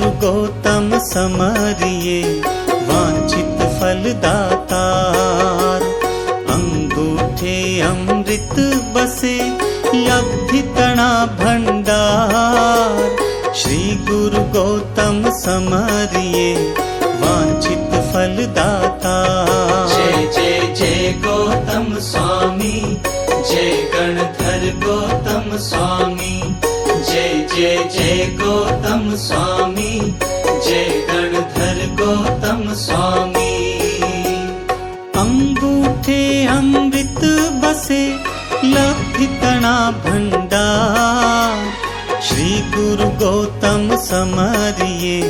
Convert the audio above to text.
गुरु गौतम समरिये वांछित फलदातार। अंगूठे अमृत बसे लब्धि तणा भंडार। श्री गुरु गौतम समरिये वांछित फलदातार। जय जय जय गौतम स्वामी, जय गणधर गौतम स्वामी। जय जय जय गौतम स्वामी, जय गणधर गौतम स्वामी। अंगूठे अमृत बसे लब्धि तणा भंडार। श्री गुरु गौतम समरिये